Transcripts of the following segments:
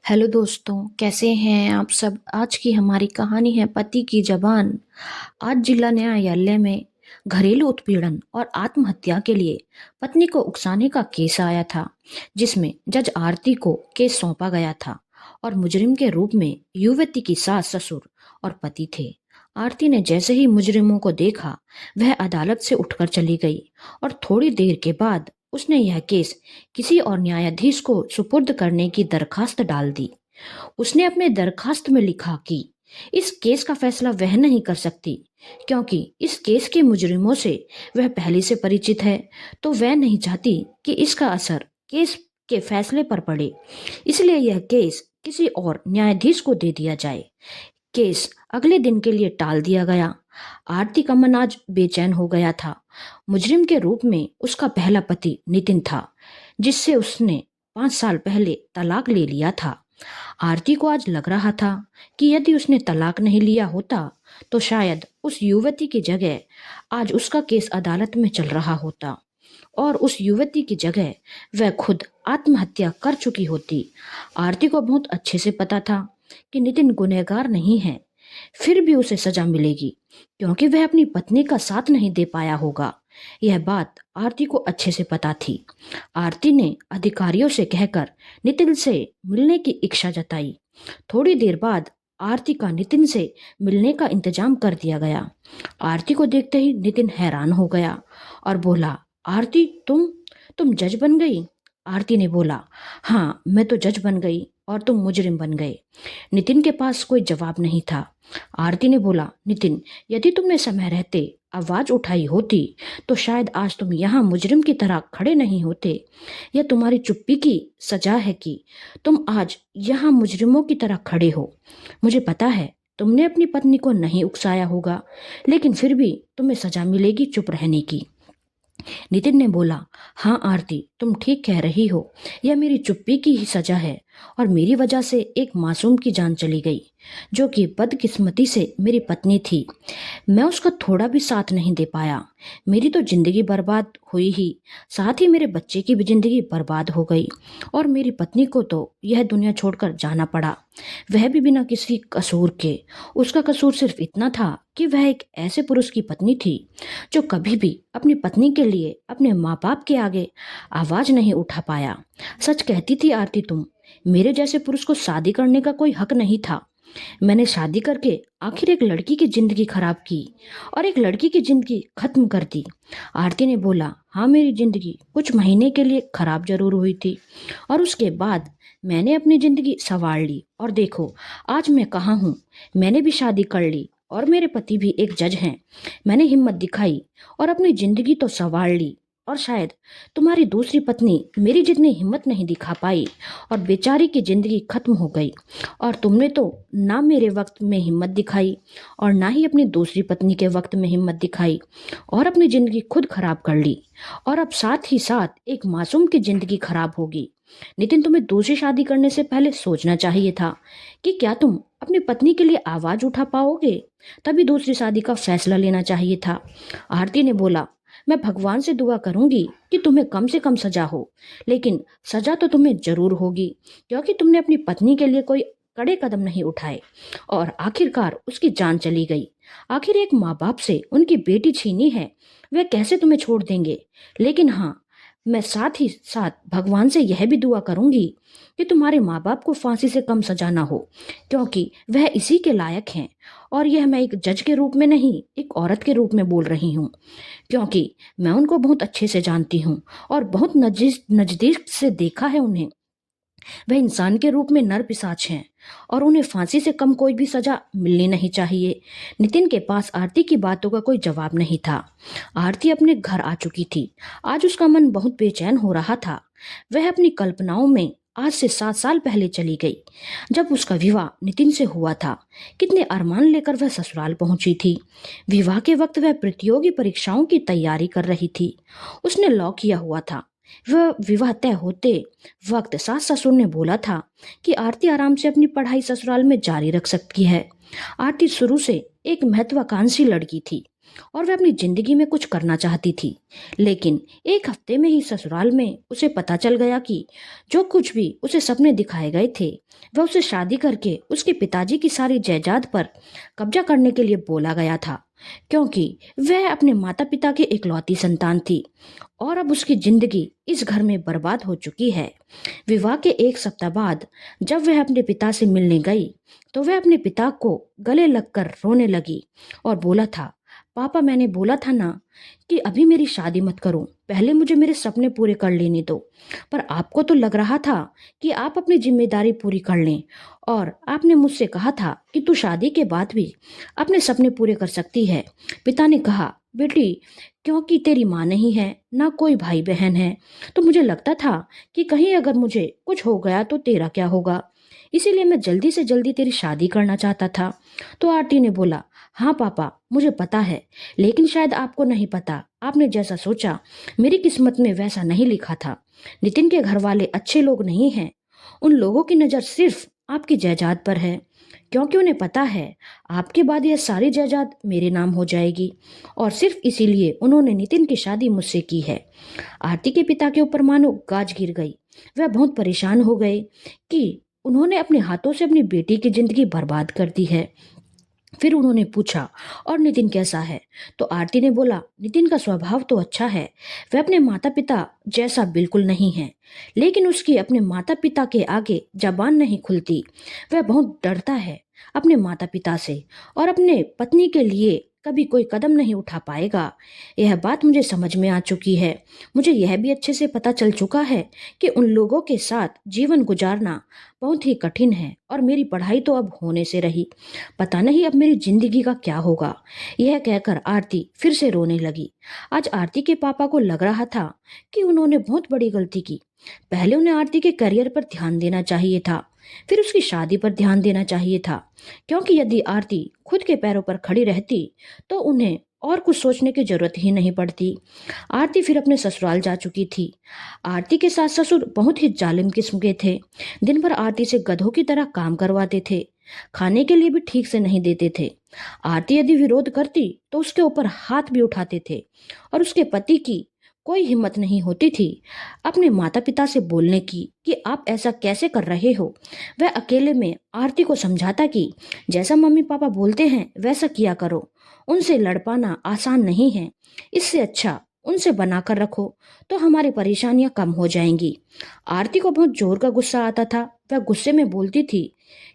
Hello दोस्तों, कैसे हैं आप सब? आज की हमारी कहानी है पति की जबान। आज जिला न्यायालय में घरेलू उत्पीड़न और आत्महत्या के लिए पत्नी को उकसाने का केस आया था, जिसमें जज आरती को केस सौंपा गया था और मुजरिम के रूप में युवती की सास, ससुर और पति थे। आरती ने जैसे ही मुजरिमों को देखा, वह अदालत से उठकर चली गई और थोड़ी देर के बाद उसने यह केस किसी और न्यायाधीश को सुपुर्द करने की दरखास्त डाल दी। उसने अपने दरखास्त में लिखा कि इस केस का फैसला वह नहीं कर सकती, क्योंकि इस केस के मुजरिमों से वह पहले से परिचित है, तो वह नहीं चाहती कि इसका असर केस के फैसले पर पड़े। इसलिए यह केस किसी और न्यायाधीश को दे दिया जाए। केस अगले दिन के लिए टाल दिया गया। आरती का मन आज बेचैन हो गया था। मुजरिम के रूप में उसका पहला पति नितिन था, जिससे उसने 5 साल पहले तलाक ले लिया था। आरती को आज लग रहा था कि यदि उसने तलाक नहीं लिया होता तो शायद उस युवती की जगह आज उसका केस अदालत में चल रहा होता और उस युवती की जगह वह खुद आत्महत्या कर चुकी होती। आरती को बहुत अच्छे से पता था कि नितिन गुनहगार नहीं है, फिर भी उसे सजा मिलेगी, क्योंकि वह अपनी पत्नी का साथ नहीं दे पाया होगा। यह बात आरती को अच्छे से पता थी। आरती ने अधिकारियों से कहकर नितिन से मिलने की इच्छा जताई। थोड़ी देर बाद आरती का नितिन से मिलने का इंतजाम कर दिया गया। आरती को देखते ही नितिन हैरान हो गया और बोला, आरती, तुम जज बन गई? आरती ने बोला, हाँ, मैं तो जज बन गई और तुम मुजरिम बन गए। नितिन के पास कोई जवाब नहीं था। आरती ने बोला, नितिन, यदि तुमने समय रहते आवाज उठाई होती तो शायद आज तुम यहाँ मुजरिम की तरह खड़े नहीं होते। यह तुम्हारी चुप्पी की सजा है कि तुम आज यहाँ मुजरिमों की तरह खड़े हो। मुझे पता है तुमने अपनी पत्नी को नहीं उकसाया होगा, लेकिन फिर भी तुम्हें सजा मिलेगी चुप रहने की। नितिन ने बोला, हाँ आरती, तुम ठीक कह रही हो। यह मेरी चुप्पी की ही सजा है और मेरी वजह से एक मासूम की जान चली गई, जो कि बदकिस्मती से मेरी पत्नी थी। मैं उसका थोड़ा भी साथ नहीं दे पाया। मेरी तो जिंदगी बर्बाद हुई ही, साथ ही मेरे बच्चे की भी जिंदगी बर्बाद हो गई और मेरी पत्नी को तो यह दुनिया छोड़कर जाना पड़ा, वह भी बिना किसी कसूर के। उसका कसूर सिर्फ इतना था कि वह एक ऐसे पुरुष की पत्नी थी जो कभी भी अपनी पत्नी के लिए अपने माँ बाप के आगे आवाज नहीं उठा पाया। सच कहती थी आरती, तुम मेरे जैसे पुरुष को शादी करने का कोई हक नहीं था। मैंने शादी करके आखिर एक लड़की की जिंदगी खराब की और एक लड़की की जिंदगी खत्म कर दी। आरती ने बोला, हाँ, मेरी जिंदगी कुछ महीने के लिए खराब जरूर हुई थी और उसके बाद मैंने अपनी जिंदगी संवार ली और देखो आज मैं कहाँ हूँ। मैंने भी शादी कर ली और मेरे पति भी एक जज हैं। मैंने हिम्मत दिखाई और अपनी जिंदगी तो संवार ली, और शायद तुम्हारी दूसरी पत्नी मेरी जितनी हिम्मत नहीं दिखा पाई और बेचारी की जिंदगी खत्म हो गई। और तुमने तो ना मेरे वक्त में हिम्मत दिखाई और ना ही अपनी दूसरी पत्नी के वक्त में हिम्मत दिखाई और अपनी जिंदगी खुद खराब कर ली, और अब साथ ही साथ एक मासूम की जिंदगी खराब होगी। नितिन, तुम्हें दूसरी शादी करने से पहले सोचना चाहिए था कि क्या तुम अपनी पत्नी के लिए आवाज उठा पाओगे। तभी दूसरी शादी का फैसला लेना चाहिए था। आरती ने बोला, मैं भगवान से दुआ करूंगी कि तुम्हें कम से कम सजा हो, लेकिन सजा तो तुम्हें जरूर होगी, क्योंकि तुमने अपनी पत्नी के लिए कोई कड़े कदम नहीं उठाए और आखिरकार उसकी जान चली गई। आखिर एक माँ बाप से उनकी बेटी छीनी है, वे कैसे तुम्हें छोड़ देंगे। लेकिन हाँ, मैं साथ ही साथ भगवान से यह भी दुआ करूंगी कि तुम्हारे माँ बाप को फांसी से कम सजा ना हो, क्योंकि वह इसी के लायक हैं। और यह मैं एक जज के रूप में नहीं, एक औरत के रूप में बोल रही हूँ, क्योंकि मैं उनको बहुत अच्छे से जानती हूँ और बहुत नजदीक से देखा है उन्हें। वह इंसान के रूप में नर पिशाच हैं और उन्हें फांसी से कम कोई भी सजा मिलनी नहीं चाहिए। नितिन के पास आरती की बातों का कोई जवाब नहीं था। आरती अपने घर आ चुकी थी। आज उसका मन बहुत बेचैन हो रहा था। वह अपनी कल्पनाओं में आज से 7 साल पहले चली गई, जब उसका विवाह नितिन से हुआ था। कितने अरमान लेकर वह ससुराल पहुंची थी। विवाह के वक्त वह प्रतियोगी परीक्षाओं की तैयारी कर रही थी। उसने लॉ किया हुआ था। वह विवाह तय होते वक्त सास ससुर ने बोला था कि आरती आराम से अपनी पढ़ाई ससुराल में जारी रख सकती है। आरती शुरू से एक महत्वाकांक्षी लड़की थी। और वह अपनी जिंदगी में कुछ करना चाहती थी। लेकिन एक हफ्ते में ही ससुराल में उसे पता चल गया कि जो कुछ भी उसे सपने दिखाए गए थे, वह उसे शादी करके उसके पिताजी की सारी जायदाद पर कब्जा करने के लिए बोला गया था, क्योंकि वह अपने माता पिता की इकलौती संतान थी और अब उसकी जिंदगी इस घर में बर्बाद हो चुकी है। विवाह के एक सप्ताह बाद जब वह अपने पिता से मिलने गई, तो वह अपने पिता को गले लगकर रोने लगी और बोला था, पापा मैंने बोला था ना कि अभी मेरी शादी मत करो, पहले मुझे मेरे सपने पूरे कर लेने दो। पर आपको तो लग रहा था कि आप अपनी जिम्मेदारी पूरी कर लें, और आपने मुझसे कहा था कि तू शादी के बाद भी अपने सपने पूरे कर सकती है। पिता ने कहा, बेटी, क्योंकि तेरी माँ नहीं है, ना कोई भाई बहन है, तो मुझे लगता था कि कहीं अगर मुझे कुछ हो गया तो तेरा क्या होगा, इसीलिए मैं जल्दी से जल्दी तेरी शादी करना चाहता था। तो आरती ने बोला, हाँ पापा, मुझे पता है, लेकिन शायद आपको नहीं पता, आपने जैसा सोचा मेरी किस्मत में वैसा नहीं लिखा था। नितिन के घर वाले अच्छे लोग नहीं हैं। उन लोगों की नज़र सिर्फ आपकी जायदाद पर है, क्योंकि उन्हें पता है आपके बाद यह सारी जायदाद मेरे नाम हो जाएगी, और सिर्फ इसीलिए उन्होंने नितिन की शादी मुझसे की है। आरती के पिता के ऊपर मानो गाज गिर गई। वह बहुत परेशान हो गए कि उन्होंने अपने हाथों से अपनी बेटी की जिंदगी बर्बाद कर दी है। फिर उन्होंने पूछा, और नितिन कैसा है? तो आरती ने बोला, नितिन का स्वभाव तो अच्छा है, वह अपने माता पिता जैसा बिल्कुल नहीं है, लेकिन उसकी अपने माता पिता के आगे जबान नहीं खुलती। वह बहुत डरता है अपने माता पिता से, और अपने पत्नी के लिए कभी कोई कदम नहीं उठा पाएगा। यह बात मुझे समझ में आ चुकी है। मुझे यह भी अच्छे से पता चल चुका है कि उन लोगों के साथ जीवन गुजारना बहुत ही कठिन है, और मेरी पढ़ाई तो अब होने से रही, पता नहीं अब मेरी जिंदगी का क्या होगा। यह कहकर आरती फिर से रोने लगी। आज आरती के पापा को लग रहा था कि उन्होंने बहुत बड़ी गलती की। पहले उन्हें आरती के करियर पर ध्यान देना चाहिए था, फिर उसकी शादी पर ध्यान देना चाहिए था, क्योंकि यदि आरती खुद के पैरों पर खड़ी रहती तो उन्हें और कुछ सोचने की जरूरत ही नहीं पड़ती। आरती फिर अपने ससुराल जा चुकी थी। आरती के सास ससुर बहुत ही जालिम किस्म के थे। दिन भर आरती से गधों की तरह काम करवाते थे, खाने के लिए भी ठीक से नहीं देते थे। आरती यदि विरोध करती तो उसके ऊपर हाथ भी उठाते थे, और उसके पति की कोई हिम्मत नहीं होती थी अपने माता पिता से बोलने की कि आप ऐसा कैसे कर रहे हो। वह अकेले में आरती को समझाता कि जैसा मम्मी पापा बोलते हैं वैसा किया करो, उनसे लड़ पाना आसान नहीं है, इससे अच्छा उनसे बनाकर रखो तो हमारी परेशानियां कम हो जाएंगी। आरती को बहुत जोर का गुस्सा आता था। वह गुस्से में बोलती थी,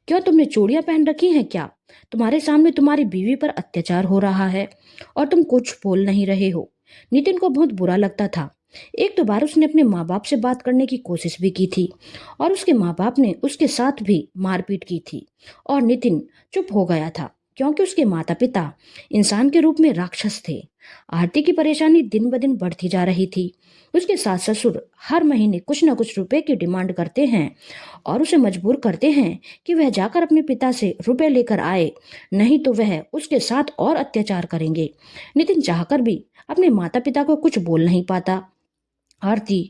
क्यों तुमने चूड़ियां पहन रखी हैं क्या? तुम्हारे सामने तुम्हारी बीवी पर अत्याचार हो रहा है और तुम कुछ बोल नहीं रहे हो। नितिन को बहुत बुरा लगता था। एक दो बार उसने अपने माँ बाप से बात करने की कोशिश भी की थी, और उसके माँ बाप ने उसके साथ भी मारपीट की थी, और नितिन चुप हो गया था, क्योंकि उसके माता पिता इंसान के रूप में राक्षस थे। आरती की परेशानी दिन ब दिन बढ़ती जा रही थी। उसके सास ससुर हर महीने कुछ न कुछ रुपए की डिमांड करते हैं, और उसे मजबूर करते हैं कि वह जाकर अपने पिता से रुपए लेकर आए, नहीं तो वह उसके साथ और अत्याचार करेंगे। नितिन चाहकर भी अपने माता पिता को कुछ बोल नहीं पाता। आरती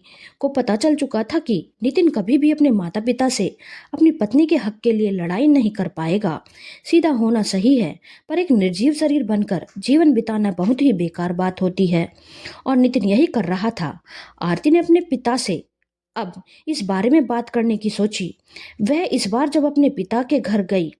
को पता चल चुका था कि नितिन कभी भी अपने माता पिता से अपनी पत्नी के हक के लिए लड़ाई नहीं कर पाएगा। सीधा होना सही है, पर एक निर्जीव शरीर बनकर जीवन बिताना बहुत ही बेकार बात होती है, और नितिन यही कर रहा था। आरती ने अपने पिता से अब इस बारे में बात करने की सोची। वह इस बार जब अपने पिता के घर गई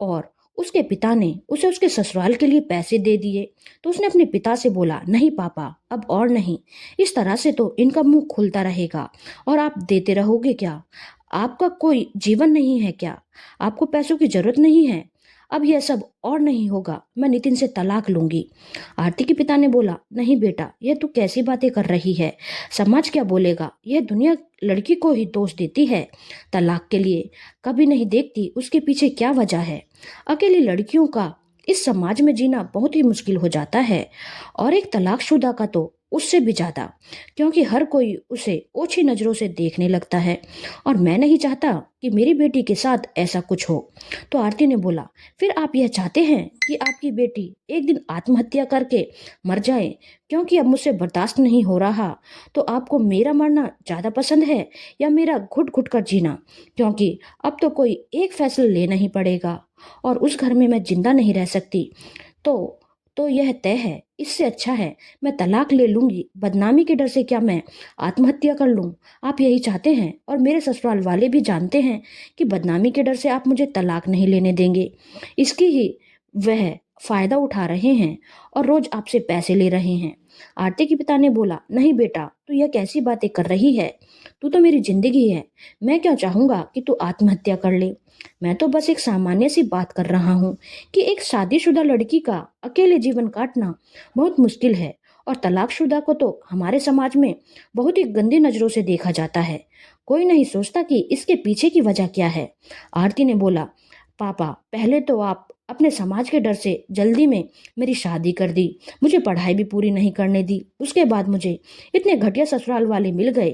और उसके पिता ने उसे उसके ससुराल के लिए पैसे दे दिए, तो उसने अपने पिता से बोला, नहीं पापा, अब और नहीं, इस तरह से तो इनका मुंह खुलता रहेगा और आप देते रहोगे क्या? आपका कोई जीवन नहीं है क्या? आपको पैसों की जरूरत नहीं है? अब यह सब और नहीं होगा, मैं नितिन से तलाक लूंगी। आरती के पिता ने बोला, नहीं बेटा, यह तू कैसी बातें कर रही है? समाज क्या बोलेगा? यह दुनिया लड़की को ही दोष देती है तलाक के लिए, कभी नहीं देखती उसके पीछे क्या वजह है। अकेली लड़कियों का इस समाज में जीना बहुत ही मुश्किल हो जाता है, और एक तलाकशुदा का तो उससे भी ज्यादा, क्योंकि हर कोई उसे ओछी नजरों से देखने लगता है, और मैं नहीं चाहता कि मेरी बेटी के साथ ऐसा कुछ हो। तो आरती ने बोला, फिर आप यह चाहते हैं कि आपकी बेटी एक दिन आत्महत्या करके मर जाए, क्योंकि अब मुझसे बर्दाश्त नहीं हो रहा, तो आपको मेरा मरना ज्यादा पसंद है या मेरा घुट घुट कर जीना? क्योंकि अब तो कोई एक फैसला लेना ही पड़ेगा, और उस घर में मैं जिंदा नहीं रह सकती। तो तो यह तय है। इससे अच्छा है मैं तलाक ले लूंगी। बदनामी के डर से क्या मैं आत्महत्या कर लूं? आप यही चाहते हैं और मेरे ससुराल वाले भी जानते हैं कि बदनामी के डर से आप मुझे तलाक नहीं लेने देंगे। इसकी ही वह फायदा उठा रहे हैं और रोज आपसे पैसे ले रहे हैं। आरती के पिता ने बोला, नहीं बेटा, तू यह कैसी बातें कर रही है? तू तो मेरी जिंदगी है। मैं क्यों चाहूंगा कि तू आत्महत्या कर ले? मैं तो बस एक सामान्य सी बात कर रहा हूँ कि एक शादीशुदा लड़की का अकेले जीवन काटना बहुत मुश्किल है और तलाकशुदा को तो हमारे समाज में बहुत ही गंदी नजरों से देखा जाता है। कोई नहीं सोचता कि इसके पीछे की वजह क्या है। आरती ने बोला, पापा, पहले तो आप अपने समाज के डर से जल्दी में मेरी शादी कर दी, मुझे पढ़ाई भी पूरी नहीं करने दी। उसके बाद मुझे इतने घटिया ससुराल वाले मिल गए।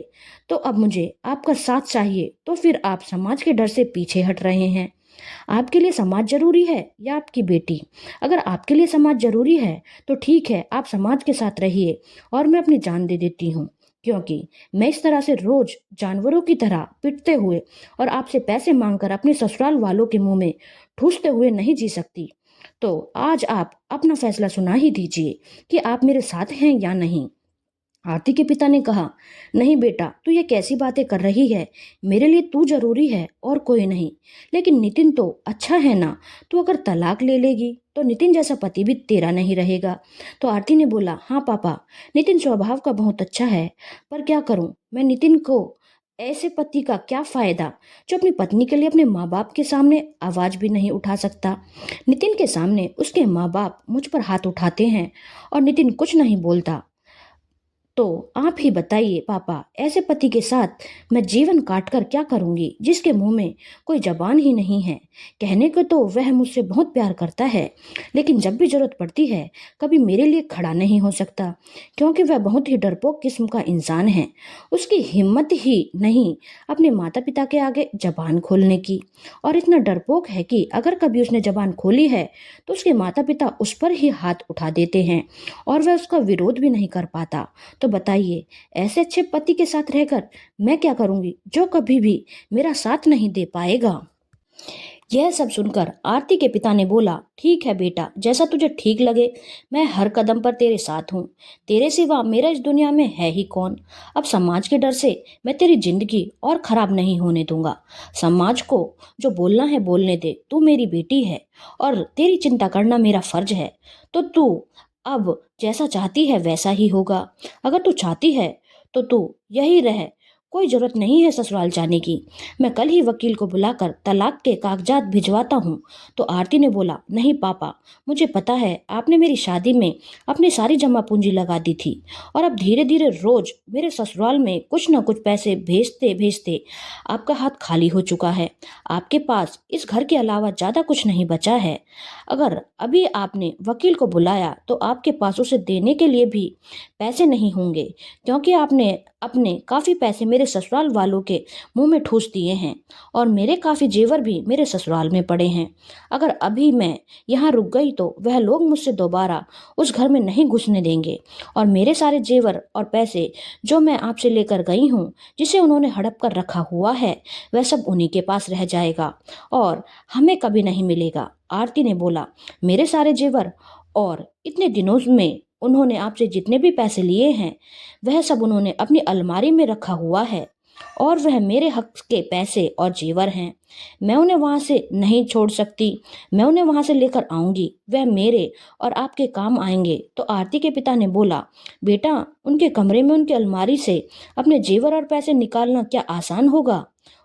तो अब मुझे आपका साथ चाहिए, तो फिर आप समाज के डर से पीछे हट रहे हैं। आपके लिए समाज जरूरी है या आपकी बेटी? अगर आपके लिए समाज जरूरी है तो ठीक है, आप समाज के साथ रहिए और मैं अपनी जान दे देती हूँ, क्योंकि मैं इस तरह से रोज जानवरों की तरह पिटते हुए और आपसे पैसे मांगकर अपने ससुराल वालों के मुंह में ठूसते हुए नहीं जी सकती। तो आज आप अपना फैसला सुना ही दीजिए कि आप मेरे साथ हैं या नहीं। आरती के पिता ने कहा, नहीं बेटा, तू ये कैसी बातें कर रही है? मेरे लिए तू जरूरी है और कोई नहीं। लेकिन नितिन तो अच्छा है ना? तू अगर तलाक ले लेगी तो नितिन जैसा पति भी तेरा नहीं रहेगा। तो आरती ने बोला, हाँ पापा, नितिन स्वभाव का बहुत अच्छा है, पर क्या करूं मैं? नितिन को ऐसे पति का क्या फायदा जो अपनी पत्नी के लिए अपने माँ बाप के सामने आवाज भी नहीं उठा सकता। नितिन के सामने उसके माँ बाप मुझ पर हाथ उठाते हैं और नितिन कुछ नहीं बोलता। तो आप ही बताइए पापा, ऐसे पति के साथ मैं जीवन काट कर क्या करूंगी जिसके मुंह में कोई जबान ही नहीं है? कहने को तो वह मुझसे बहुत प्यार करता है, लेकिन जब भी जरूरत पड़ती है कभी मेरे लिए खड़ा नहीं हो सकता, क्योंकि वह बहुत ही डरपोक किस्म का इंसान है। उसकी हिम्मत ही नहीं अपने माता पिता के आगे जबान खोलने की, और इतना डरपोक है कि अगर कभी उसने जबान खोली है तो उसके माता पिता उस पर ही हाथ उठा देते हैं और वह उसका विरोध भी नहीं कर पाता। तो बताइए, ऐसे अच्छे पति के साथ रहकर मैं क्या करूंगी जो कभी भी मेरा साथ नहीं दे पाएगा? यह सब सुनकर आरती के पिता ने बोला, ठीक है बेटा, जैसा तुझे ठीक लगे। मैं हर कदम पर तेरे साथ हूँ। तेरे सिवा मेरा इस दुनिया में है ही कौन? अब समाज के डर से मैं तेरी जिंदगी और खराब नहीं होने दूंगा। समाज को जो बोलना है बोलने दे। तू मेरी बेटी है और तेरी चिंता करना मेरा फर्ज है। तो तू अब जैसा चाहती है वैसा ही होगा। अगर तू चाहती है तो तू यही रह, कोई जरूरत नहीं है ससुराल जाने की। मैं कल ही वकील को बुलाकर तलाक के कागजात भिजवाता हूँ। तो आरती ने बोला, नहीं पापा, मुझे पता है आपने मेरी शादी में अपनी सारी जमा पूंजी लगा दी थी और अब धीरे धीरे रोज मेरे ससुराल में कुछ न कुछ पैसे भेजते भेजते आपका हाथ खाली हो चुका है। आपके पास इस घर के अलावा ज्यादा कुछ नहीं बचा है। अगर अभी आपने वकील को बुलाया तो आपके पास उसे देने के लिए भी पैसे नहीं होंगे, क्योंकि आपने अपने काफी पैसे मेरे ससुराल वालों के मुंह में ठूस दिए हैं और मेरे काफी जेवर भी मेरे ससुराल में पड़े हैं। अगर अभी मैं यहाँ रुक गई तो वह लोग मुझसे दोबारा उस घर में नहीं घुसने देंगे और मेरे सारे जेवर और पैसे जो मैं आपसे लेकर गई हूँ, जिसे उन्होंने हड़प कर रखा हुआ है, वह सब उन्हीं के पास रह जाएगा और हमें कभी नहीं मिलेगा। आरती ने बोला, मेरे सारे जेवर और इतने दिनों में उन्होंने आपसे जितने भी पैसे लिए हैं वह सब उन्होंने अपनी अलमारी में रखा हुआ है और वह मेरे हक के पैसे और जेवर हैं। मैं उन्हें वहां से नहीं छोड़ सकती। मैं उन्हें वहां से लेकर आऊंगी, वह मेरे और आपके काम आएंगे। तो आरती के पिता ने बोला, बेटा, उनके कमरे में उनकी अलमारी से अपने जेवर और पैसे निकालना क्या आसान होगा?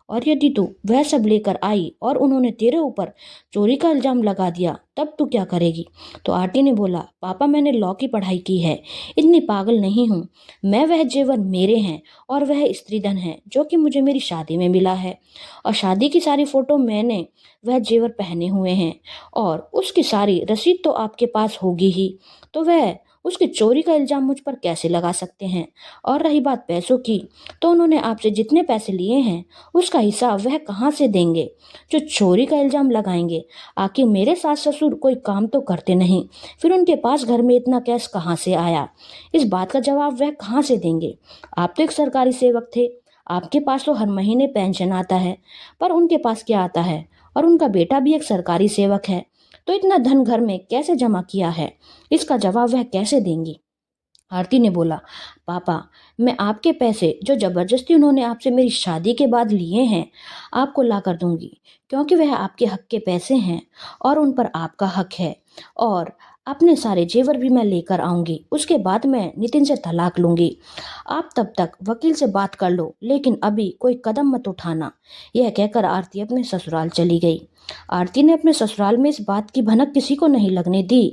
और यदि तू वह सब लेकर आई और उन्होंने तेरे ऊपर चोरी का इल्जाम लगा दिया, तब तू क्या करेगी? तो आरती ने बोला, पापा, मैंने लॉ की पढ़ाई की है, इतनी पागल नहीं हूँ। मैं वह जेवर मेरे हैं और वह स्त्री धन है जो कि मुझे मेरी शादी में मिला है और शादी की सारी फोटो मैंने वह जेवर पहने हुए हैं और उसकी सारी रसीद तो आपके पास होगी ही। तो वह उसकी चोरी का इल्जाम मुझ पर कैसे लगा सकते हैं? और रही बात पैसों की, तो उन्होंने आपसे जितने पैसे लिए हैं उसका हिसाब वह कहाँ से देंगे जो चोरी का इल्जाम लगाएंगे? आखिर मेरे सास ससुर कोई काम तो करते नहीं, फिर उनके पास घर में इतना कैश कहाँ से आया? इस बात का जवाब वह कहाँ से देंगे? आप तो एक सरकारी सेवक थे, आपके पास तो हर महीने पेंशन आता है, पर उनके पास क्या आता है? और उनका बेटा भी एक सरकारी सेवक है। तो इतना धन घर में कैसे जमा किया है, इसका जवाब वह कैसे देंगी। आरती ने बोला, पापा, मैं आपके पैसे जो जबरदस्ती उन्होंने आपसे मेरी शादी के बाद लिए हैं, आपको ला कर दूंगी, क्योंकि वह आपके हक के पैसे हैं और उन पर आपका हक है। और अपने सारे जेवर भी मैं लेकर आऊंगी। उसके बाद मैं नितिन से तलाक लूंगी। आप तब तक वकील से बात कर लो, लेकिन अभी कोई कदम मत उठाना। यह कहकर आरती अपने ससुराल चली गई। आरती ने अपने ससुराल में इस बात की भनक किसी को नहीं लगने दी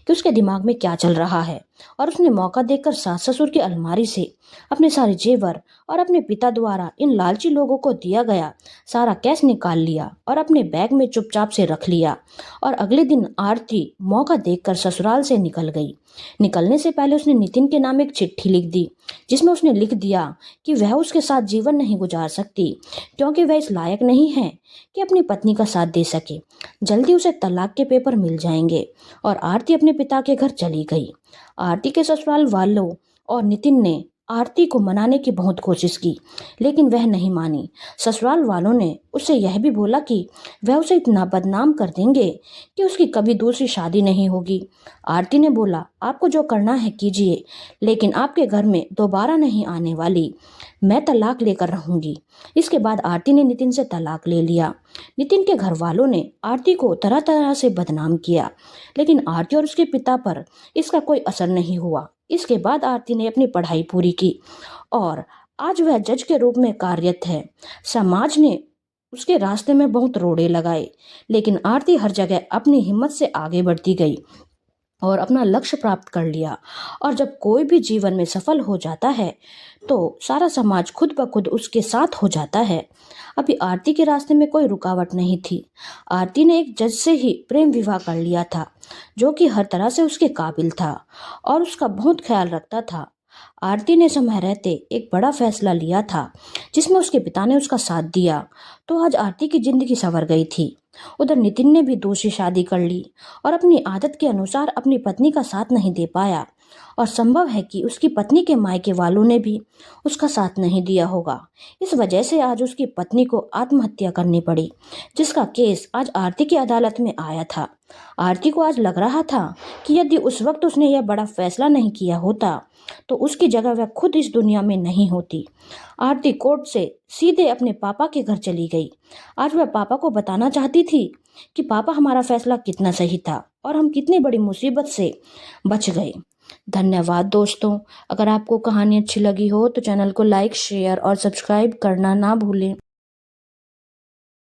कि उसके दिमाग में क्या चल रहा है, और उसने मौका देखकर सास ससुर की अलमारी से अपने सारे जेवर और अपने पिता द्वारा इन लालची लोगों को दिया गया सारा कैश निकाल लिया और अपने बैग में चुपचाप से रख लिया। और अगले दिन आरती मौका देखकर ससुराल से निकल गई। निकलने से पहले उसने नितिन के नाम एक चिट्ठी लिख दी, जिसमें उसने लिख दिया कि वह उसके साथ जीवन नहीं गुजार सकती, क्योंकि वह इस लायक नहीं है कि अपनी पत्नी का साथ दे सके। जल्दी उसे तलाक के पेपर मिल जाएंगे। और आरती अपने पिता के घर चली गई। आरती के ससुराल वालों और नितिन ने आरती को मनाने की बहुत कोशिश की, लेकिन वह नहीं मानी। ससुराल वालों ने उससे यह भी बोला कि वह उसे इतना बदनाम कर देंगे कि उसकी कभी दूसरी शादी नहीं होगी। आरती ने बोला, आपको जो करना है कीजिए, लेकिन आपके घर में दोबारा नहीं आने वाली। मैं तलाक लेकर रहूंगी। इसके बाद आरती ने नितिन से तलाक ले लिया। नितिन के घर वालों ने आरती को तरह तरह से बदनाम किया, लेकिन आरती और उसके पिता पर इसका कोई असर नहीं हुआ। इसके बाद आरती ने अपनी पढ़ाई पूरी की और आज वह जज के रूप में कार्यरत है। समाज ने उसके रास्ते में बहुत रोड़े लगाए, लेकिन आरती हर जगह अपनी हिम्मत से आगे बढ़ती गई और अपना लक्ष्य प्राप्त कर लिया। और जब कोई भी जीवन में सफल हो जाता है तो सारा समाज खुद ब खुद उसके साथ हो जाता है। अभी आरती के रास्ते में कोई रुकावट नहीं थी। आरती ने एक जज से ही प्रेम विवाह कर लिया था, जो कि हर तरह से उसके काबिल था और उसका बहुत ख्याल रखता था। आरती ने समय रहते एक बड़ा फैसला लिया था, जिसमें उसके पिता ने उसका साथ दिया, तो आज आरती की जिंदगी संवर गई थी। उधर नितिन ने भी दूसरी शादी कर ली और अपनी आदत के अनुसार अपनी पत्नी का साथ नहीं दे पाया, और संभव है कि उसकी पत्नी के मायके वालों ने भी उसका साथ नहीं दिया होगा। इस वजह से आज उसकी पत्नी को आत्महत्या करनी पड़ी, जिसका केस आज आरती की अदालत में आया था। आरती को आज लग रहा था कि यदि उस वक्त उसने यह बड़ा फैसला नहीं किया होता तो उसकी जगह वह खुद इस दुनिया में नहीं होती। आरती कोर्ट से सीधे अपने पापा के घर चली गई। आज वह पापा को बताना चाहती थी कि पापा, हमारा फैसला कितना सही था और हम कितनी बड़ी मुसीबत से बच गए। धन्यवाद दोस्तों। अगर आपको कहानी अच्छी लगी हो तो चैनल को लाइक, शेयर और सब्सक्राइब करना ना भूलें।